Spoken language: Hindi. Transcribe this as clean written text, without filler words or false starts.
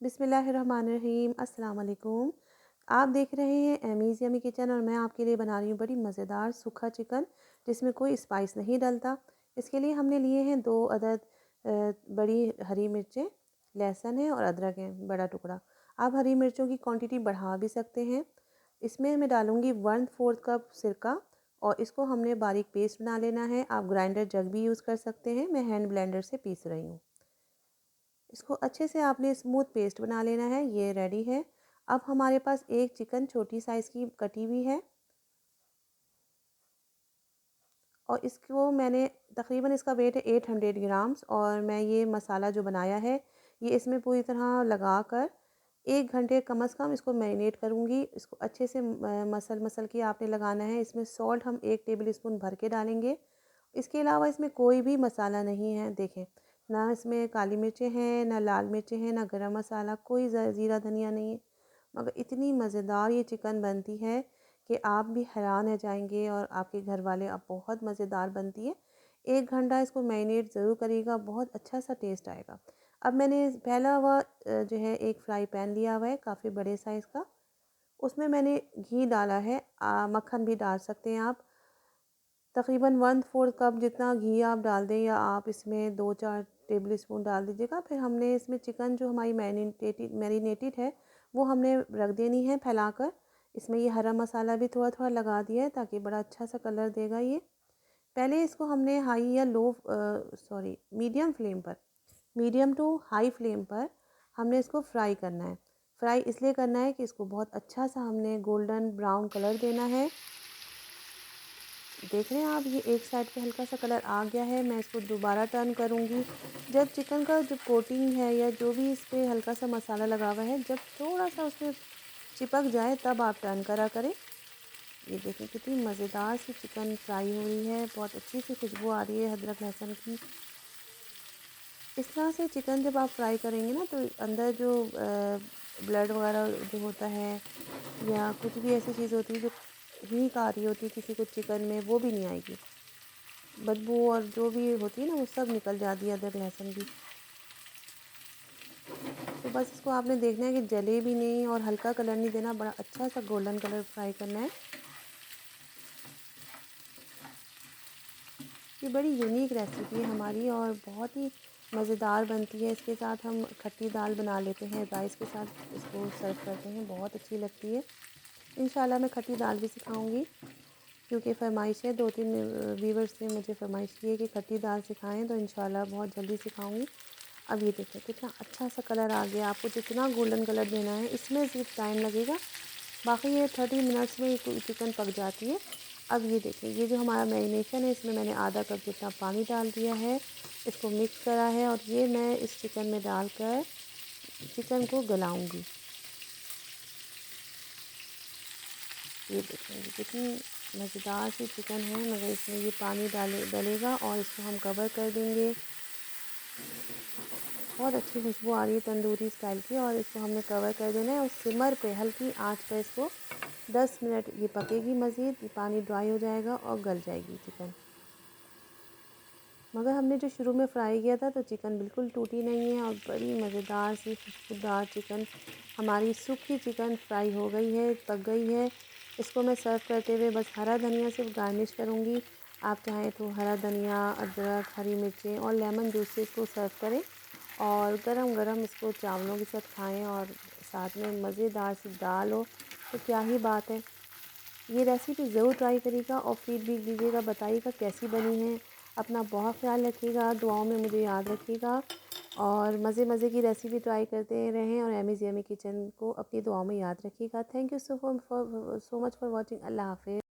बिस्मिल्लाहिर्रहमानिर्रहीम। अस्सलाम वालेकुम। आप देख रहे हैं एमीज़ यम्मी किचन और मैं आपके लिए बना रही हूँ बड़ी मज़ेदार सूखा चिकन जिसमें कोई स्पाइस नहीं डलता। इसके लिए हमने लिए हैं 2 अदद बड़ी हरी मिर्चें, लहसुन है और अदरक है बड़ा टुकड़ा। आप हरी मिर्चों की क्वांटिटी बढ़ा भी सकते हैं। इसमें मैं डालूँगी 1/4 कप सिरका और इसको हमने बारीक पेस्ट बना लेना है। आप ग्राइंडर जग भी यूज़ कर सकते हैं, मैं हैंड ब्लेंडर से पीस रही हूँ। इसको अच्छे से आपने स्मूथ पेस्ट बना लेना है। ये रेडी है। अब हमारे पास एक चिकन छोटी साइज़ की कटी हुई है और इसको मैंने तकरीबन इसका वेट है 800 ग्राम्स और मैं ये मसाला जो बनाया है ये इसमें पूरी तरह लगा कर 1 घंटे कम से कम इसको मैरिनेट करूँगी। इसको अच्छे से मसल के आपने लगाना है। इसमें सॉल्ट हम 1 टेबल स्पून भर के डालेंगे। इसके अलावा इसमें कोई भी मसाला नहीं है। देखें, ना इसमें काली मिर्चें हैं, ना लाल मिर्चें हैं, ना गरम मसाला, कोई ज़ीरा धनिया नहीं है। मगर इतनी मज़ेदार ये चिकन बनती है कि आप भी हैरान रह जाएंगे और आपके घर वाले। अब बहुत मज़ेदार बनती है। 1 घंटा इसको मैरिनेट ज़रूर करिएगा, बहुत अच्छा सा टेस्ट आएगा। अब मैंने पहला हुआ जो है एक फ्राई पैन लिया हुआ है काफ़ी बड़े साइज़ का। उसमें मैंने घी डाला है। मक्खन भी डाल सकते हैं आप। तकरीबन 1/4 कप जितना घी आप डाल दें या आप इसमें 2-4 टेबल स्पून डाल दीजिएगा। फिर हमने इसमें चिकन जो हमारी मैरिनेटेड है वो हमने रख देनी है फैलाकर। इसमें ये हरा मसाला भी थोड़ा थोड़ा लगा दिया है ताकि बड़ा अच्छा सा कलर देगा ये। पहले इसको हमने हाई या low sorry medium to high flame पर हमने इसको फ्राई करना है। फ्राई इसलिए करना है कि इसको बहुत अच्छा सा हमने गोल्डन ब्राउन कलर देना है। देख रहे हैं आप, ये एक साइड पे हल्का सा कलर आ गया है। मैं इसको दोबारा टर्न करूँगी। जब चिकन का जो कोटिंग है या जो भी इस पर हल्का सा मसाला लगा हुआ है जब थोड़ा सा उसमें चिपक जाए तब आप टर्न करा करें। ये देखें कितनी मज़ेदार सी चिकन फ्राई हो रही है, बहुत अच्छी सी खुशबू आ रही है अदरक लहसुन की। इस तरह से चिकन जब आप फ्राई करेंगे ना तो अंदर जो ब्लड वगैरह जो होता है या कुछ भी ऐसी चीज़ होती है जो हीक आ रही होती है किसी को चिकन में, वो भी नहीं आएगी। बदबू और जो भी होती है ना वो सब निकल जाती है अदरक लहसुन की। तो बस इसको आपने देखना है कि जले भी नहीं और हल्का कलर नहीं देना, बड़ा अच्छा सा गोल्डन कलर फ्राई करना है। ये बड़ी यूनिक रेसिपी है हमारी और बहुत ही मज़ेदार बनती है। इसके साथ हम खट्टी दाल बना लेते हैं, राइस के साथ इसको सर्व करते हैं, बहुत अच्छी लगती है। इंशाल्लाह मैं खट्टी दाल भी सिखाऊंगी क्योंकि फ़रमाइश है 2-3 व्यूवर्स ने मुझे फ़रमाइश की है कि खट्टी दाल सिखाएं, तो इंशाल्लाह बहुत जल्दी सिखाऊंगी। अब ये देखिए कितना अच्छा सा कलर आ गया। आपको जितना गोल्डन कलर देना है इसमें सिर्फ टाइम लगेगा, बाकी ये 30 मिनट्स में चिकन पक जाती है। अब ये देखिए ये जो हमारा मैरिनेशन है इसमें मैंने आधा कप जितना पानी डाल दिया है, इसको मिक्स करा है और ये मैं इस चिकन में डालकर चिकन को गलाऊंगी। ये देखेंगे कितनी मज़ेदार सी चिकन है, मगर इसमें ये पानी डलेगा और इसको हम कवर कर देंगे। बहुत अच्छी खुशबू आ रही है तंदूरी स्टाइल की और इसको हमने कवर कर देना है और सिमर पे हल्की आंच पर इसको 10 मिनट ये पकेगी। मज़ीद ये पानी ड्राई हो जाएगा और गल जाएगी चिकन। मगर हमने जो शुरू में फ्राई किया था तो चिकन बिल्कुल टूटी नहीं है और बड़ी मज़ेदार सी खुशबूदार चिकन हमारी सूखी चिकन फ्राई हो गई है, पक गई है। इसको मैं सर्व करते हुए बस हरा धनिया से गार्निश करूँगी। आप चाहें तो हरा धनिया, अदरक, हरी मिर्चें और लेमन जूस से इसको सर्व करें और गरम गरम इसको चावलों के साथ खाएं और साथ में मज़ेदार सी दाल हो तो क्या ही बात है। ये रेसिपी ज़रूर ट्राई करिएगा और फीडबैक दीजिएगा, बताइएगा कैसी बनी है। अपना बहुत ख्याल रखिएगा, दुआओं में मुझे याद रखिएगा और मज़े मज़े की रेसिपी ट्राई करते रहें और एमीज़ यम्मी किचन को अपनी दुआओं में याद रखिएगा। Thank you so much for watching. अल्लाह हाफ़िज़।